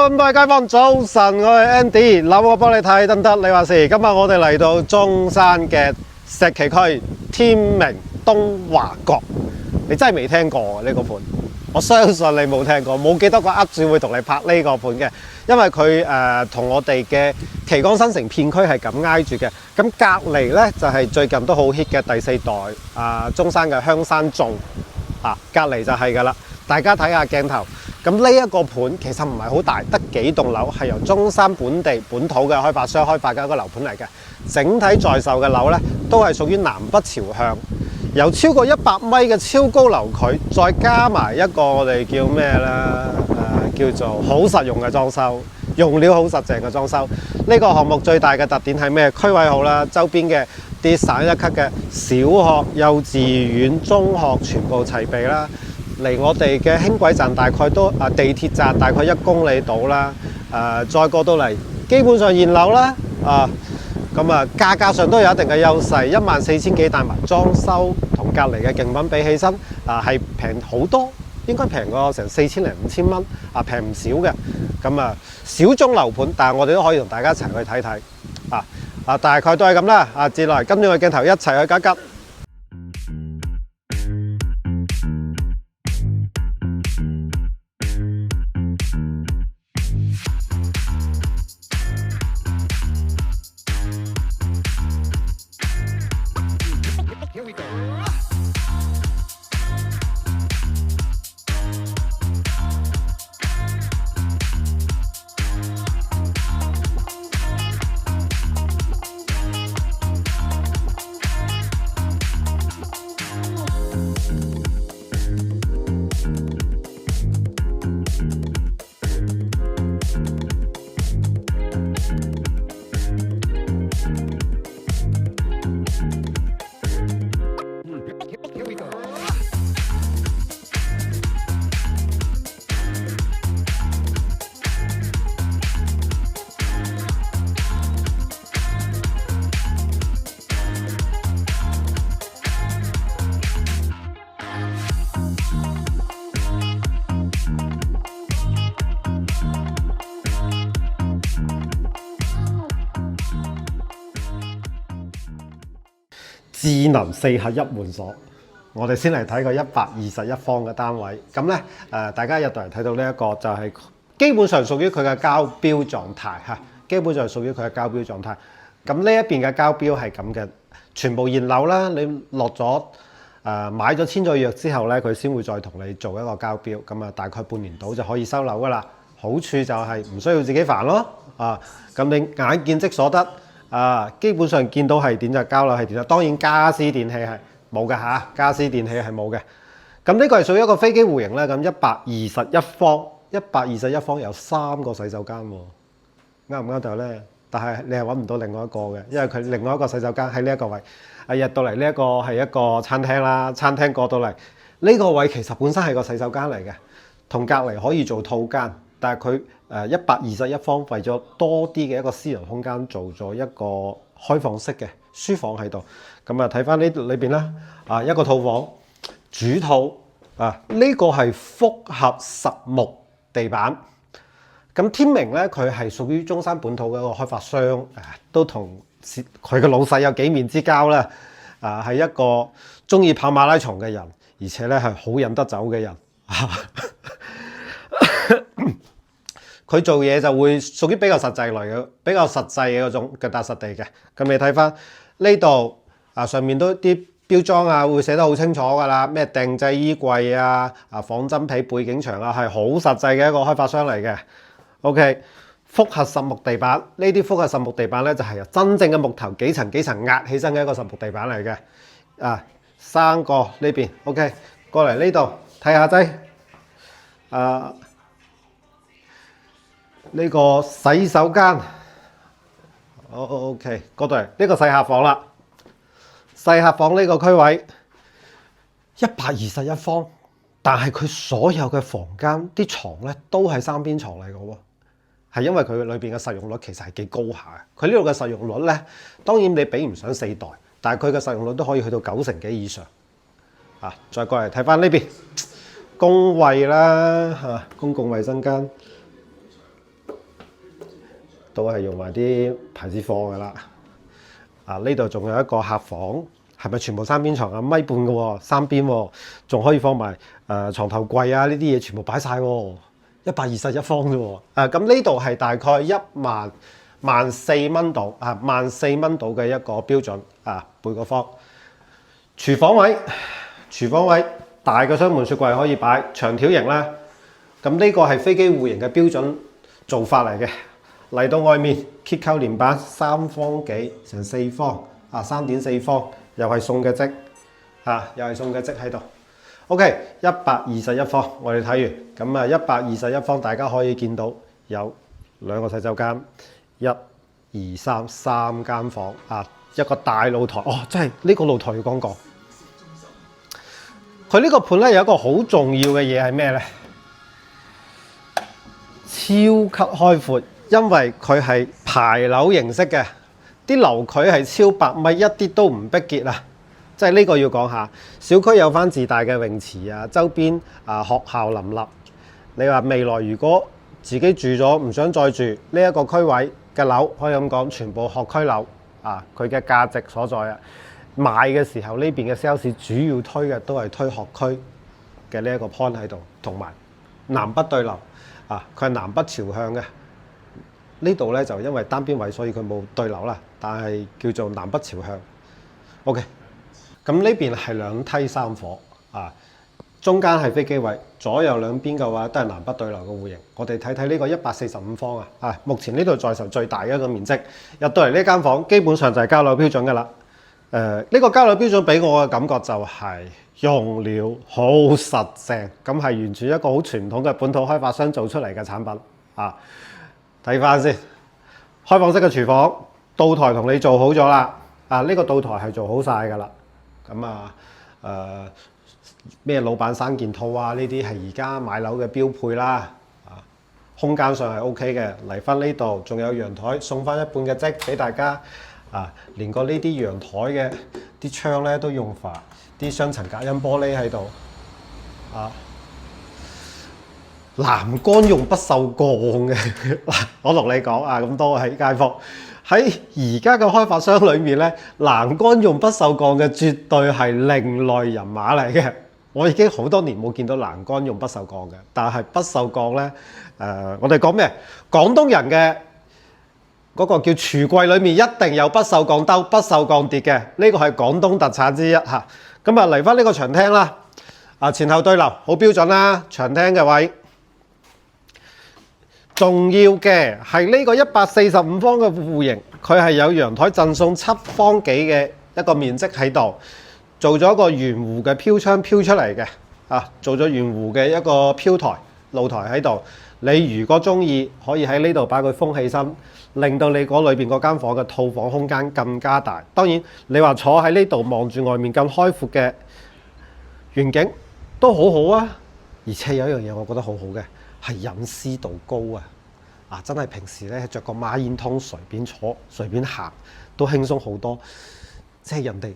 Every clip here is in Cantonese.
Hello， 咁多位街坊早晨，我係 Andy， 諗我幫你睇得唔得？你話事。今日我哋嚟到中山嘅石岐區天明東華閣，你真係未聽過呢個盤，我相信你冇聽過，冇幾多個噏住會同你拍呢個盤嘅，因為佢同我哋嘅旗杆新城片區係咁挨住嘅。咁隔離呢，就係最近都好 hit 嘅第四代中山嘅香山頌隔離就係㗎啦。大家睇下鏡頭。咁呢一個盤其實唔係好大，得幾棟樓，係由中山本土嘅開發商開發嘅一個樓盤嚟嘅。整體在售嘅樓呢，都係屬於南北朝向，由超過100米嘅超高樓距，再加埋一個我哋叫咩呢？叫做好實用嘅裝修，用料好實淨嘅裝修。呢個項目最大嘅特點係咩？區位好啦，周邊嘅啲省一級嘅小學、幼稚園、中學全部齊備啦。離我哋嘅輕軌站大概都地鐵站大概1公里到啦，再過到嚟基本上現樓啦，價格上都有一定嘅優勢，14000幾帶埋裝修同隔離嘅競品比起身係平好多，應該平過成4000零5000蚊，平唔少嘅。咁小中樓盤，但係我哋都可以同大家一齊去睇睇，大概都係咁啦。接落嚟跟住個鏡頭一齊去吉吉。智能4合一門鎖，我哋先嚟睇個121方嘅單位。咁咧大家入到嚟睇到呢一個就係基本上屬於佢嘅交標狀態嚇，基本上屬於佢嘅交標狀態。咁呢一邊嘅交標係咁嘅，全部現樓啦。你落咗買咗簽咗約之後咧，佢先會再同你做一個交標。咁大概半年到就可以收樓噶啦。好處就係唔需要自己煩咯。咁你眼見即所得。基本上見到係點就交樓係點啦。當然家私電器係冇嘅嚇，家私電器係冇嘅。咁呢個係屬於一個飛機戶型咧。咁121方有3個洗手間喎，啱唔啱就咧？但係你係揾唔到另外一個嘅，因為佢另外一個洗手間喺呢一個位。入到嚟呢一個係一個餐廳啦，餐廳過到嚟呢個位其實本身係個洗手間嚟嘅，同隔離可以做套間，但係佢121方為咗多啲嘅一個私人空間，做咗一個開放式嘅書房喺度。咁睇翻呢裏邊啦，一個套房主套呢個係複合實木地板。咁天明咧，佢係屬於中山本土嘅一個開發商，都同佢嘅老細有幾面之交啦。係一個中意跑馬拉松嘅人，而且咧係好飲得酒嘅人。佢做嘢就會屬於比較實際類嘅，比較實際嘅嗰種腳踏實地嘅。咁你睇翻呢度上面都啲標裝會寫得好清楚㗎啦，咩定製衣櫃仿真皮背景牆係好實際嘅一個開發商嚟嘅。OK， 複合實木地板，呢啲複合實木地板咧就係由真正嘅木頭幾層幾層壓起身嘅一個實木地板嚟嘅。3個呢邊 OK， 過嚟呢度睇下劑。呢個洗手間，OK， 嗰度呢個細客房啦。細客房呢個區位121方，但係佢所有嘅房間啲床咧都係3邊床嚟嘅喎，係因為佢裏邊嘅實用率其實係幾高下嘅。佢呢度嘅實用率咧，當然你比唔上4代，但係佢嘅實用率都可以去到90%幾以上。再過嚟睇翻呢邊公衞啦，公共衞生間。都係用埋啲牌子貨噶啦。呢度仲有一個客房，係咪全部三邊床啊？1.5米嘅喎，三邊喎，仲可以放埋床頭櫃啊，呢啲嘢全部擺晒喎，121方啫喎。咁呢度係大概14蚊度，14蚊度嘅一個標準每個方。廚房位大嘅雙門雪櫃可以擺長條型啦。咁呢個係飛機戶型嘅標準做法嚟嘅。嚟到外面結構連板3方幾成4方3.4方，又係送嘅積又係送嘅積喺度。OK， 121方我哋睇完，咁121方大家可以見到有2個洗手間，1、2、3間房一個大露台。真係呢個露台要講講。佢呢個盤咧有一個好重要嘅嘢係咩咧？超級開闊。因為佢係排樓形式嘅，啲樓距係超8米，一啲都唔逼傑啊！即係呢個要講下。小區有翻自帶嘅泳池周邊學校林立。你話未來如果自己住咗唔想再住呢一個區位嘅樓，可以咁講，全部學區樓佢嘅價值所在啊！賣嘅時候呢邊嘅 sales 主要推嘅都係推學區嘅呢一個 point 喺度，同埋南北對流佢係南北朝向嘅。呢度咧就因為單邊位，所以佢冇對流啦，但係叫做南北朝向。OK， 咁呢邊係2梯3房中間係飛機位，左右兩邊嘅話都係南北對流嘅戶型。我哋睇睇呢個145方目前呢度在售最大嘅一個面積。入到嚟呢間房，基本上就係交樓標準㗎啦。呢個交樓標準俾我嘅感覺就係用料好實淨，咁係完全一個好傳統嘅本土開發商做出嚟嘅產品睇翻先，開放式嘅廚房，灶台同你做好咗啦。呢個灶台係做好晒噶啦。咁咩老闆生件套呢啲係而家買樓嘅標配啦。空間上係 OK 嘅。嚟翻呢度仲有陽台，送翻一半嘅積俾大家。連個呢啲陽台嘅啲窗咧都用埋啲雙層隔音玻璃喺度。欄杆用不鏽鋼嘅，我同你講咁多喺街坊喺而家嘅開發商裏面咧，欄杆用不鏽鋼嘅絕對係另類人馬嚟嘅。我已經好多年冇見到欄杆用不鏽鋼嘅，但係不鏽鋼咧，我哋講咩？廣東人嘅嗰個叫櫥櫃裏面一定有不鏽鋼兜、不鏽鋼碟嘅，呢個係廣東特產之一嚇。咁嚟翻呢個長廳啦，前後對流好標準啦，長廳嘅位。重要嘅係呢個145方嘅戶型，佢係有陽台贈送7方幾嘅一個面積喺度，做咗一個圓弧嘅飄窗飄出嚟嘅，做咗圓弧嘅一個飄台露台喺度。你如果中意，可以喺呢度擺個風氣芯，令到你嗰裏邊嗰間房嘅套房空間更加大。當然，你話坐喺呢度望住外面咁開闊嘅遠景都好好啊。而且有一樣嘢我覺得好好嘅。係隱私度高真係平時咧着個孖煙通隨便坐隨便行都輕鬆好多，即係人哋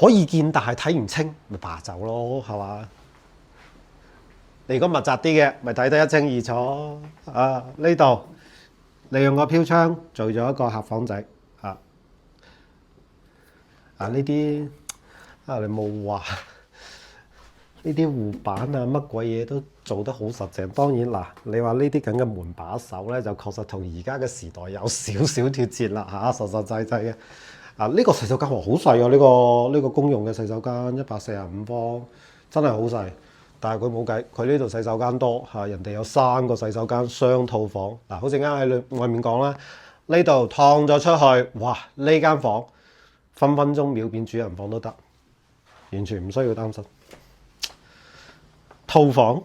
可以見但係睇唔清，咪霸走咯，係嘛？你如果密集啲嘅，咪睇得一清二楚。呢度利用個飄窗做咗一個客房仔呢啲你冇話。呢啲護板乜鬼嘢都做得好實淨。當然你話呢啲咁嘅門把手咧，就確實同而家嘅時代有少少脫節啦實實際際嘅。呢個洗手間好細呢個公用嘅洗手間145方，真係好細。但係佢冇計，佢呢度洗手間多人哋有3個洗手間雙套房。好似啱喺外面講啦，呢度燙咗出去，哇！呢間房分分鐘秒變主人房都得，完全唔需要擔心。套房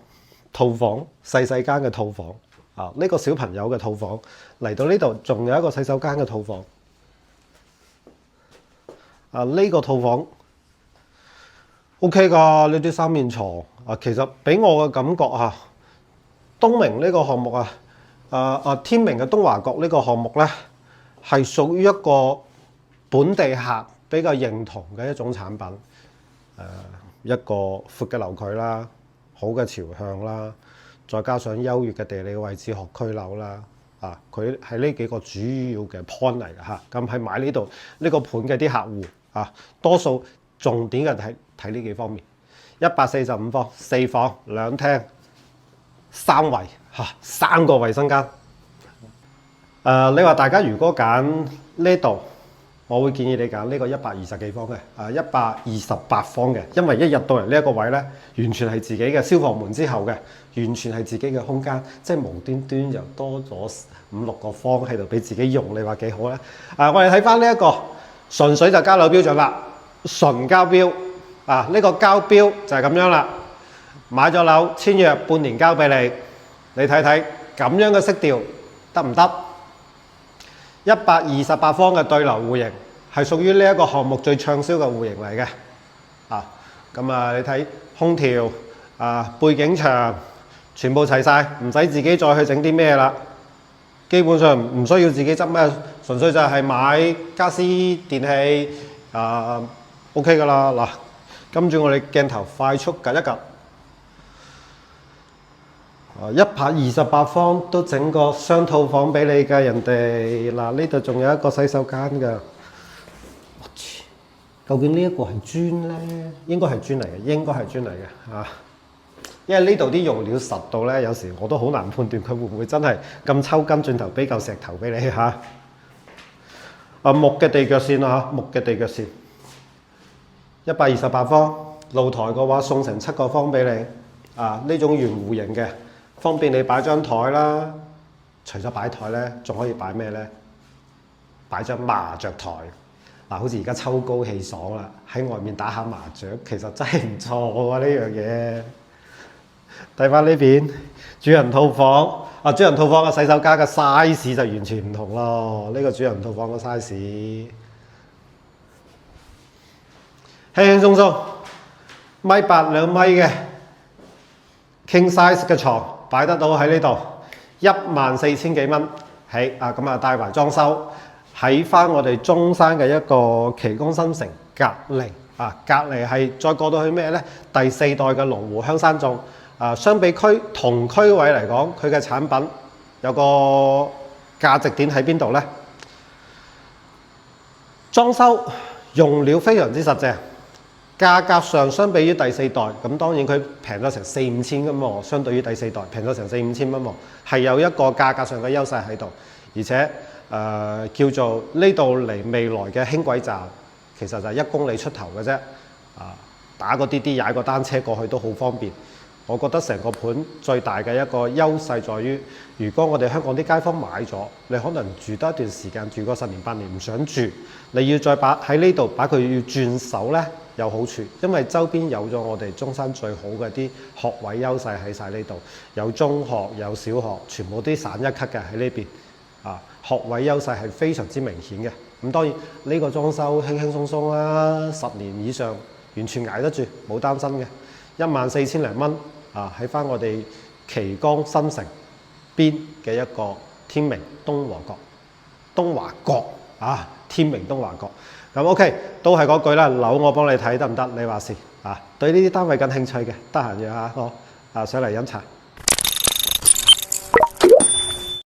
細細間嘅套房呢個小朋友嘅套房嚟到呢度，仲有一個洗手間嘅套房呢個套房 OK 㗎，呢啲3面床其實俾我嘅感覺東明呢個項目天明嘅東華閣呢個項目咧，係屬於一個本地客比較認同嘅一種產品。一個闊嘅樓距啦，好嘅朝向啦，再加上優越嘅地理位置學區樓啦，啊，佢係呢幾個主要嘅 point 嚟嘅嚇。咁係買呢度呢個盤嘅啲客戶啊，多數重點嘅睇呢幾方面。145方，4房2廳3衞嚇，3個衞生間。你話大家如果揀呢度，我會建議你揀呢個120幾方嘅，128方嘅，因為一入到嚟呢一個位咧，完全係自己嘅消防門之後嘅，完全係自己嘅空間，即係無端端又多咗5、6個方喺度俾自己用，你話幾好咧？我哋睇翻呢一個純粹就交樓標準啦，純交標啊，呢個交標就係咁樣啦，買咗樓簽約半年交俾你，你睇睇咁樣嘅色調得唔得？128方嘅對流戶型係屬於呢一個項目最暢銷嘅戶型嚟嘅，咁你睇空調背景牆全部齊晒，唔使自己再去整啲咩啦，基本上唔需要自己執咩，純粹就係買家私電器OK 噶啦。嗱，跟住我哋鏡頭快速夾一夾。128方都整個雙套房俾你㗎，人哋嗱呢度仲有一個洗手間㗎。究竟呢一個係磚咧？應該係磚嚟嘅，應該係磚嚟嘅嚇。因為呢度啲用料實到咧，有時我都好難判斷佢會唔會真係咁抽筋，轉頭俾嚿石頭俾你嚇。木嘅地腳線啊，木嘅地腳線。128方，露台嘅話送成7個方俾你。呢種圓弧形嘅。方便你擺張台啦，除咗擺台咧，仲可以擺咩咧？擺張麻雀台，好似而家秋高氣爽啦，喺外面打下麻雀，其實真係唔錯喎呢樣嘢。睇翻呢邊主人套房，主人套房嘅洗手間嘅 size 就完全唔同咯。呢個主人套房嘅 size，輕輕鬆鬆1.8、2米嘅 king size 嘅床。擺得到喺呢度，14000幾蚊起咁帶埋裝修喺翻我哋中山嘅一個奇宮新城隔離隔離係再過到去咩咧？第4代嘅龍湖香山頌相比同區位嚟講，佢嘅產品有個價值點喺邊度咧？裝修用料非常之實淨。價格上相比於第4代，咁當然佢平咗成4、5千咁喎，相對於第4代平咗成4、5千蚊喎，係有一個價格上嘅優勢喺度，而且叫做呢度嚟未來嘅輕軌站，其實就係1公里出頭嘅啫，打個滴滴踩個單車過去都好方便。我覺得成個盤最大嘅一個優勢在於，如果我哋香港啲街坊買咗，你可能住多一段時間，住個10年8年唔想住，你要再喺呢度把佢要轉手咧，有好處，因為周邊有咗我哋中山最好嘅啲學位優勢喺晒呢度，有中學有小學，全部啲省一級嘅喺呢邊，學位優勢係非常之明顯嘅。咁當然呢個裝修輕輕鬆鬆啦，10年以上完全捱得住，冇擔心嘅，14000零蚊喺翻我哋奇宮新城邊嘅一個天明東華閣天明東華閣。咁 OK， 都係嗰句啦，樓我幫你睇得唔得？你話事對呢啲單位感興趣嘅，得閒約下我上嚟飲茶。